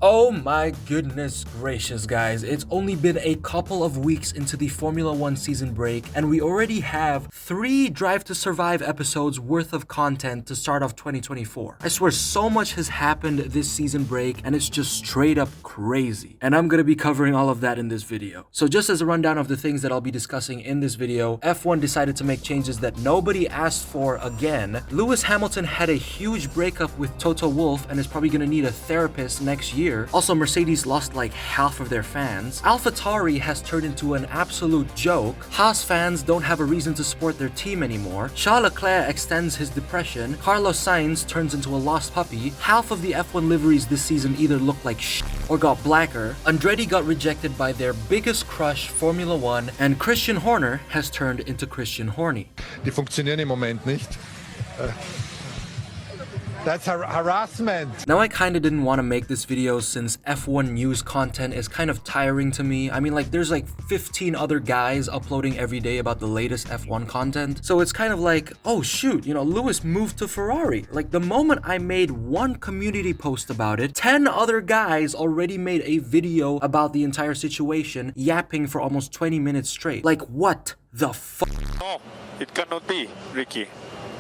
Oh my goodness gracious, guys. It's only been a couple of weeks into the Formula 1 season break, and we already have 3 Drive to Survive episodes worth of content to start off 2024. I swear so much has happened this season break, and it's just straight up crazy. And I'm gonna be covering all of that in this video. So just as a rundown of the things that I'll be discussing in this video, F1 decided to make changes that nobody asked for again. Lewis Hamilton had a huge breakup with Toto Wolff and is probably gonna need a therapist next year. Also, Mercedes lost like half of their fans. AlphaTauri has turned into an absolute joke. Haas fans don't have a reason to support their team anymore. Charles Leclerc extends his depression. Carlos Sainz turns into a lost puppy. Half of the F1 liveries this season either look like shit or got blacker. Andretti got rejected by their biggest crush, Formula 1, and Christian Horner has turned into Christian Horny. Die funktionieren im Moment nicht. That's harassment. Now, I kinda didn't want to make this video since F1 news content is kind of tiring to me. I mean, like, there's like 15 other guys uploading every day about the latest F1 content. So it's kind of like, oh shoot, you know, Lewis moved to Ferrari. Like, the moment I made one community post about it, 10 other guys already made a video about the entire situation, yapping for almost 20 minutes straight. Like, what the fuck? No, it cannot be, Ricky.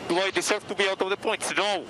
Do I deserve to be out of the points? No.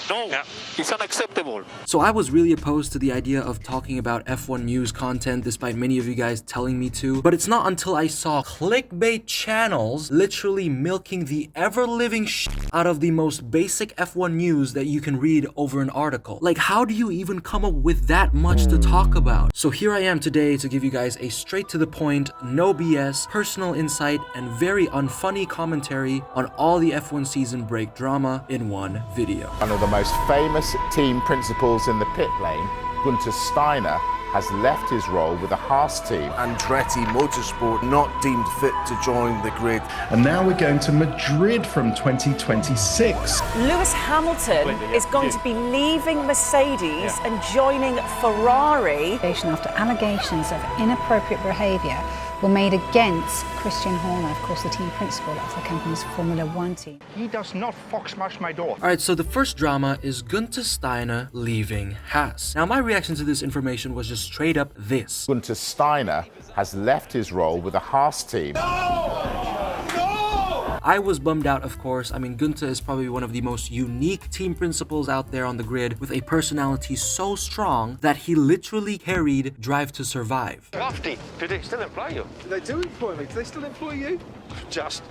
No, yeah. It's unacceptable. So I was really opposed to the idea of talking about F1 news content, despite many of you guys telling me to. But it's not until I saw clickbait channels literally milking the ever-living shit out of the most basic F1 news that you can read over an article. Like, how do you even come up with that much to talk about? So here I am today to give you guys a straight to the point, no BS, personal insight, and very unfunny commentary on all the F1 season break drama in one video. One of the most famous team principals in the pit lane, Guenther Steiner, has left his role with the Haas team. Andretti Motorsport not deemed fit to join the grid. And now we're going to Madrid from 2026. Lewis Hamilton is going to be leaving Mercedes and joining Ferrari. After allegations of inappropriate behaviour were made against Christian Horner, of course the team principal of the company's Formula 1 team. He does not smash my door. Alright, so the first drama is Guenther Steiner leaving Haas. Now, my reaction to this information was just straight up this. Guenther Steiner has left his role with the Haas team. I was bummed out, of course. I mean, Guenther is probably one of the most unique team principals out there on the grid, with a personality so strong that he literally carried Drive to Survive. Crafty, do they still employ you? They do employ me. Do they still employ you? Just.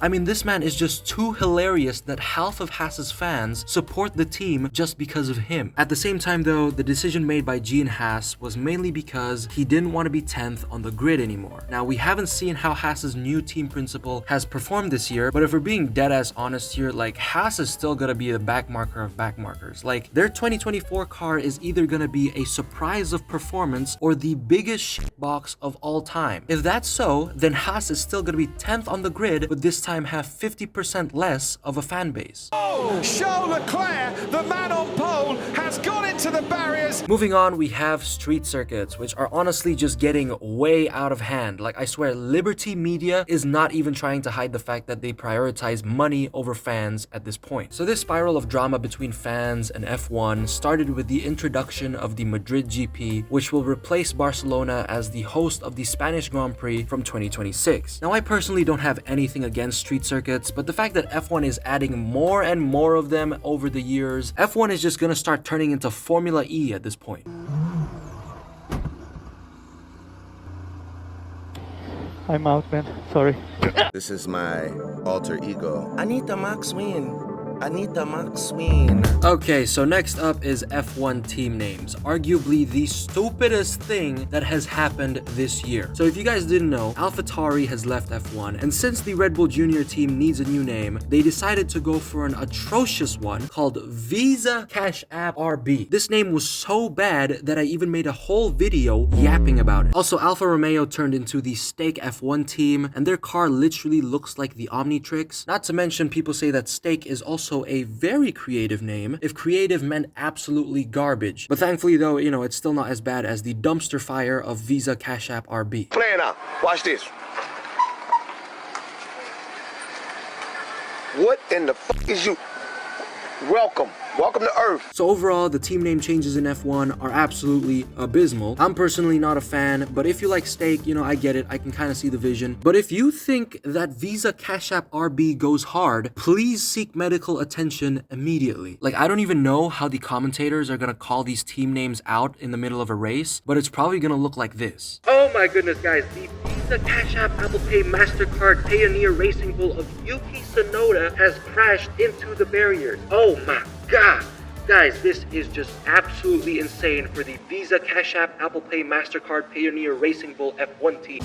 I mean, this man is just too hilarious that half of Haas's fans support the team just because of him. At the same time though, the decision made by Gene Haas was mainly because he didn't want to be 10th on the grid anymore. Now, we haven't seen how Haas's new team principal has performed this year, but if we're being dead ass honest here, like, Haas is still gonna be the backmarker of backmarkers. Like, their 2024 car is either gonna be a surprise of performance or the biggest shitbox of all time. If that's so, then Haas is still gonna be 10th on the grid, but this time have 50% less of a fan base. Oh, Charles Leclerc, the man on pole, has gone into the barriers. Moving on, we have street circuits, which are honestly just getting way out of hand. Like, I swear, Liberty Media is not even trying to hide the fact that they prioritize money over fans at this point. So this spiral of drama between fans and F1 started with the introduction of the Madrid GP, which will replace Barcelona as the host of the Spanish Grand Prix from 2026. Now, I personally don't have anything against street circuits, but the fact that F1 is adding more and more of them over the years, F1 is just gonna start turning into Formula E at this point. I'm out, man. Sorry. This is my alter ego. Anita Maxwin. Okay, so next up is F1 team names, arguably the stupidest thing that has happened this year. So if you guys didn't know, AlphaTauri has left F1, and since the Red Bull Junior team needs a new name, they decided to go for an atrocious one called Visa Cash App RB. This name was so bad that I even made a whole video yapping about it. Also, Alfa Romeo turned into the Stake F1 team, and their car literally looks like the Omnitrix. Not to mention, people say that Stake is also a very creative name, if creative meant absolutely garbage. But thankfully though, you know, it's still not as bad as the dumpster fire of Visa Cash App RB. Play it out. Watch this. What in the fuck is you? Welcome. Welcome to Earth. So overall, the team name changes in F1 are absolutely abysmal. I'm personally not a fan, but if you like steak, you know, I get it. I can kind of see the vision. But if you think that Visa Cash App RB goes hard, please seek medical attention immediately. Like, I don't even know how the commentators are gonna call these team names out in the middle of a race, but it's probably gonna look like this. Oh my goodness, guys, the Visa Cash App Apple Pay MasterCard Payoneer Racing Bull of Yuki Tsunoda has crashed into the barriers. Oh my God. Guys, this is just absolutely insane for the Visa Cash App Apple Pay MasterCard Payoneer Racing Bull F1 team.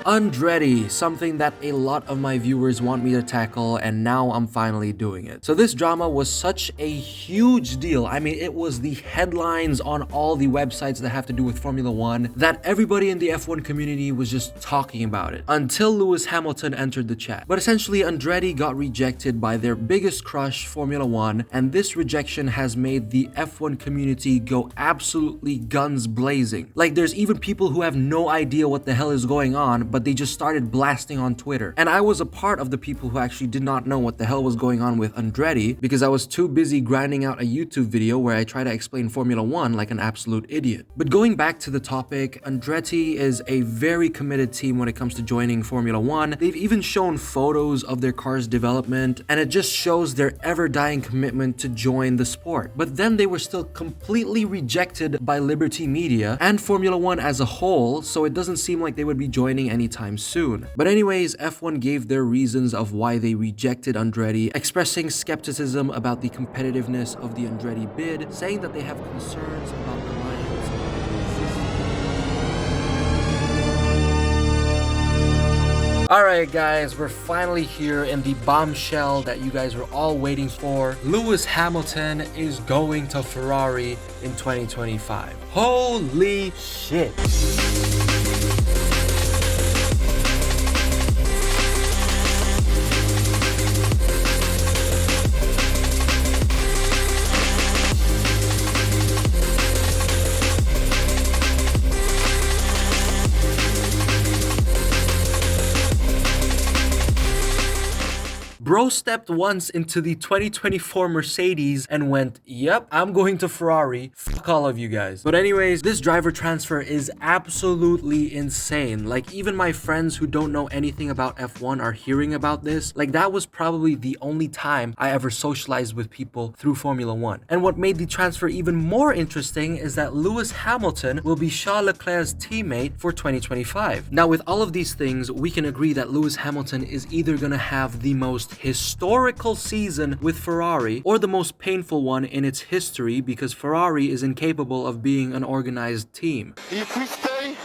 Andretti, something that a lot of my viewers want me to tackle, and now I'm finally doing it. So this drama was such a huge deal. I mean, it was the headlines on all the websites that have to do with Formula One that everybody in the F1 community was just talking about it until Lewis Hamilton entered the chat. But essentially, Andretti got rejected by their biggest crush, Formula One, and this rejection has made the F1 community go absolutely guns blazing. Like, there's even people who have no idea what the hell is going on, but they just started blasting on Twitter. And I was a part of the people who actually did not know what the hell was going on with Andretti because I was too busy grinding out a YouTube video where I try to explain Formula One like an absolute idiot. But going back to the topic, Andretti is a very committed team when it comes to joining Formula One. They've even shown photos of their car's development, and it just shows their ever-dying commitment to join the sport. But then they were still completely rejected by Liberty Media and Formula One as a whole, so it doesn't seem like they would be joining anytime soon. But anyways, F1 gave their reasons of why they rejected Andretti, expressing skepticism about the competitiveness of the Andretti bid, saying that they have concerns about reliance on. Alright guys, we're finally here in the bombshell that you guys were all waiting for. Lewis Hamilton is going to Ferrari in 2025. Holy shit! Bro stepped once into the 2024 Mercedes and went, yep, I'm going to Ferrari. Fuck all of you guys. But anyways, this driver transfer is absolutely insane. Like, even my friends who don't know anything about F1 are hearing about this. Like, that was probably the only time I ever socialized with people through Formula One. And what made the transfer even more interesting is that Lewis Hamilton will be Charles Leclerc's teammate for 2025. Now, with all of these things, we can agree that Lewis Hamilton is either gonna have the most historical season with Ferrari or the most painful one in its history because Ferrari is incapable of being an organized team. If we stay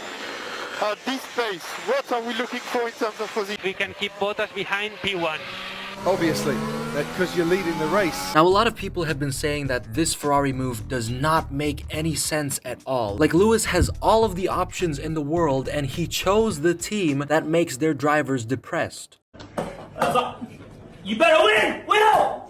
at this pace, what are we looking for in terms of position? We can keep Bottas behind P1. Obviously, because you're leading the race. Now, a lot of people have been saying that this Ferrari move does not make any sense at all. Like, Lewis has all of the options in the world and he chose the team that makes their drivers depressed. You better win! Win all!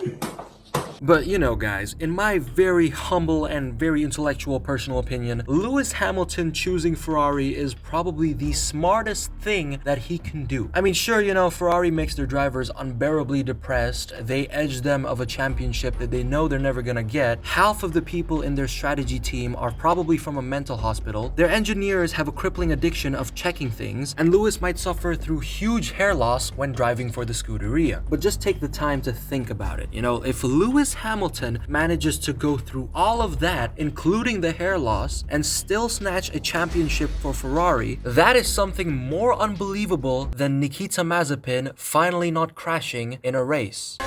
But you know guys, in my very humble and very intellectual personal opinion, Lewis Hamilton choosing Ferrari is probably the smartest thing that he can do. I mean, sure, you know, Ferrari makes their drivers unbearably depressed. They edge them of a championship that they know they're never gonna get. Half of the people in their strategy team are probably from a mental hospital. Their engineers have a crippling addiction of checking things, and Lewis might suffer through huge hair loss when driving for the Scuderia. But just take the time to think about it. You know, if Lewis Hamilton manages to go through all of that, including the hair loss, and still snatch a championship for Ferrari, that is something more unbelievable than Nikita Mazepin finally not crashing in a race.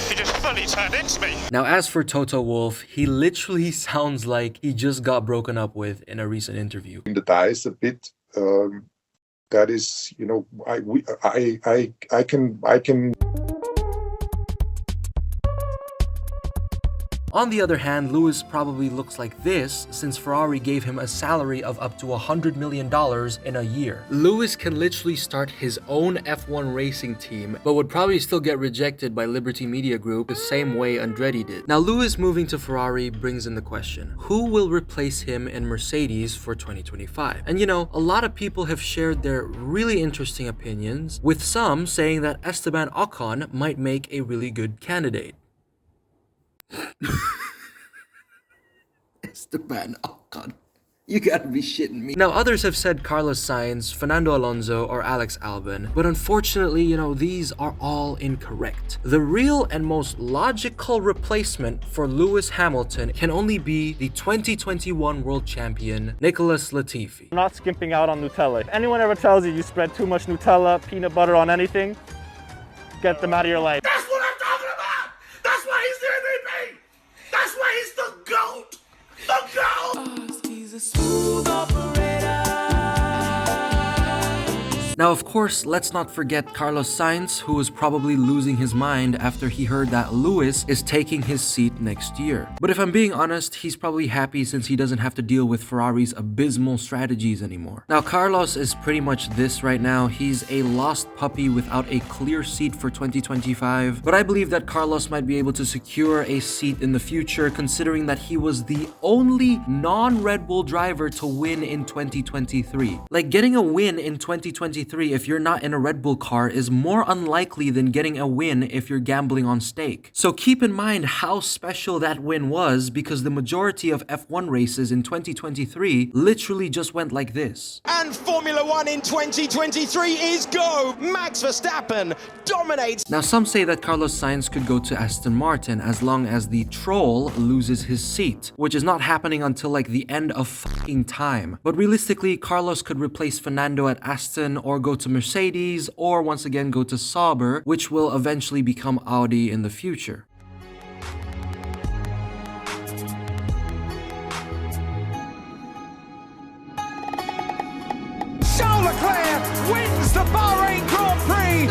He just fully turned into me. Now, as for Toto Wolff, he literally sounds like he just got broken up with in a recent interview. In the dice a bit. That is, you know, I can. On the other hand, Lewis probably looks like this since Ferrari gave him a salary of up to $100 million in a year. Lewis can literally start his own F1 racing team, but would probably still get rejected by Liberty Media Group the same way Andretti did. Now, Lewis moving to Ferrari brings in the question, who will replace him in Mercedes for 2025? And you know, a lot of people have shared their really interesting opinions, with some saying that Esteban Ocon might make a really good candidate. Esteban Ocon. You gotta be shitting me. Now, others have said Carlos Sainz, Fernando Alonso, or Alex Albon, but unfortunately, you know, these are all incorrect. The real and most logical replacement for Lewis Hamilton can only be the 2021 world champion, Nicholas Latifi. I'm not skimping out on Nutella. If anyone ever tells you you spread too much Nutella, peanut butter on anything, get them out of your life. That's what I'm talking about! That's why he's the MVP! That's why he's the GOAT! The GOAT! He's a smooth operator. Now, of course, let's not forget Carlos Sainz, who is probably losing his mind after he heard that Lewis is taking his seat next year. But if I'm being honest, he's probably happy since he doesn't have to deal with Ferrari's abysmal strategies anymore. Now, Carlos is pretty much this right now. He's a lost puppy without a clear seat for 2025. But I believe that Carlos might be able to secure a seat in the future, considering that he was the only non-Red Bull driver to win in 2023. Like, getting a win in 2023 if you're not in a Red Bull car is more unlikely than getting a win if you're gambling on stake. So keep in mind how special that win was, because the majority of F1 races in 2023 literally just went like this. And Formula One in 2023 is go! Max Verstappen dominates. Now, some say that Carlos Sainz could go to Aston Martin as long as the troll loses his seat, which is not happening until like the end of fucking time. But realistically, Carlos could replace Fernando at Aston, or go to Mercedes, or once again go to Sauber, which will eventually become Audi in the future. Charles Leclerc wins the Bahrain Grand Prix.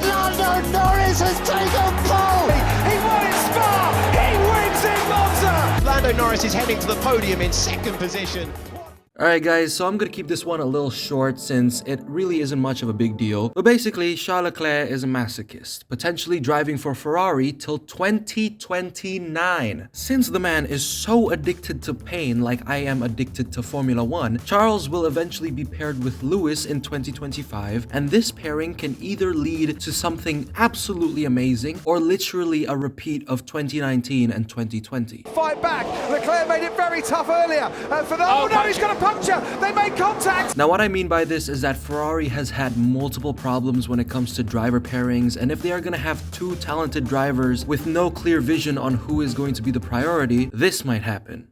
Lando Norris has taken pole. He won in Spa. He wins in Monza. Lando Norris is heading to the podium in second position. Alright guys, so I'm gonna keep this one a little short since it really isn't much of a big deal. But basically, Charles Leclerc is a masochist, potentially driving for Ferrari till 2029. Since the man is so addicted to pain like I am addicted to Formula 1, Charles will eventually be paired with Lewis in 2025, and this pairing can either lead to something absolutely amazing or literally a repeat of 2019 and 2020. Fight back. Leclerc made it very tough earlier. Oh no, he's got a puncture. They made contact. Now, what I mean by this is that Ferrari has had multiple problems when it comes to driver pairings, and if they are going to have two talented drivers with no clear vision on who is going to be the priority, this might happen.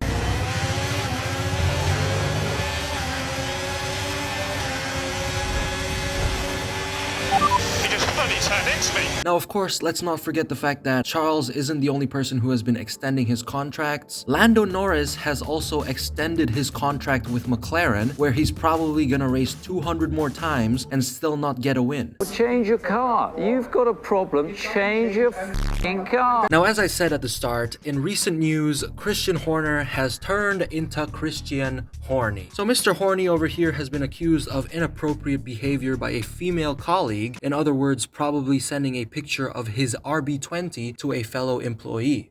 Now, of course, let's not forget the fact that Charles isn't the only person who has been extending his contracts. Lando Norris has also extended his contract with McLaren, where he's probably gonna race 200 more times and still not get a win. Change your car. You've got a problem. Change your f***ing car. Now, as I said at the start, in recent news, Christian Horner has turned into Christian Horny. So Mr. Horny over here has been accused of inappropriate behavior by a female colleague. In other words, probably sending a picture of his RB20 to a fellow employee.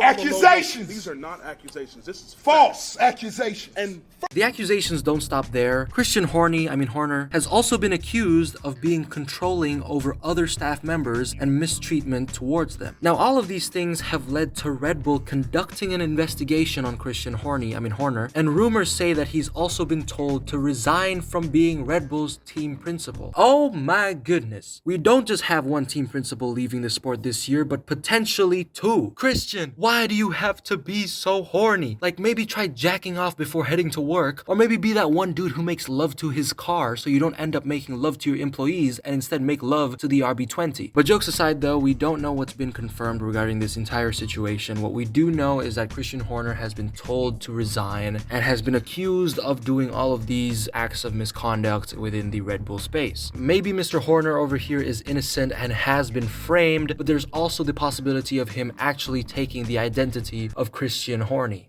Accusations! These are not accusations. This is false accusations. And the accusations don't stop there. Christian Horner, has also been accused of being controlling over other staff members and mistreatment towards them. Now, all of these things have led to Red Bull conducting an investigation on Christian Horner, and rumors say that he's also been told to resign from being Red Bull's team principal. Oh my goodness. We don't just have one team principal leaving the sport this year, but potentially two. Christian, why do you have to be so horny? Like, maybe try jacking off before heading to work, or maybe be that one dude who makes love to his car so you don't end up making love to your employees and instead make love to the RB20. But jokes aside though, we don't know what's been confirmed regarding this entire situation. What we do know is that Christian Horner has been told to resign and has been accused of doing all of these acts of misconduct within the Red Bull space. Maybe Mr. Horner over here is innocent and has been framed, but there's also the possibility of him actually taking the identity of Christian Horner.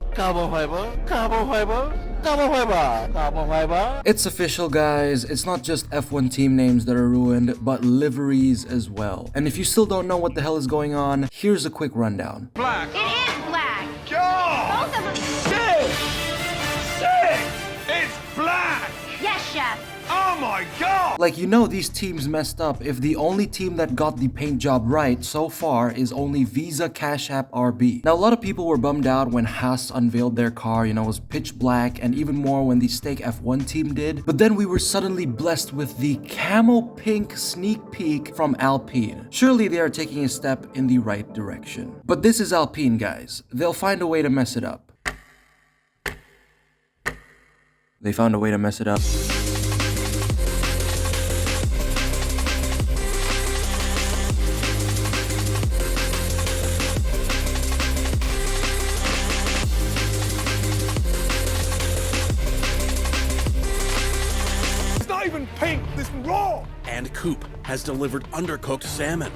It's official, guys. It's not just F1 team names that are ruined, but liveries as well. And if you still don't know what the hell is going on, here's a quick rundown. Black. It is black. God! Both of them. Sick! It's black! Yes, chef. Oh my god! Like, you know these teams messed up if the only team that got the paint job right so far is only Visa Cash App RB. Now, a lot of people were bummed out when Haas unveiled their car, you know, it was pitch black, and even more when the Stake F1 team did. But then we were suddenly blessed with the camo pink sneak peek from Alpine. Surely they are taking a step in the right direction. But this is Alpine, guys. They'll find a way to mess it up. They found a way to mess it up. It's not even pink, this raw! And Coop has delivered undercooked salmon.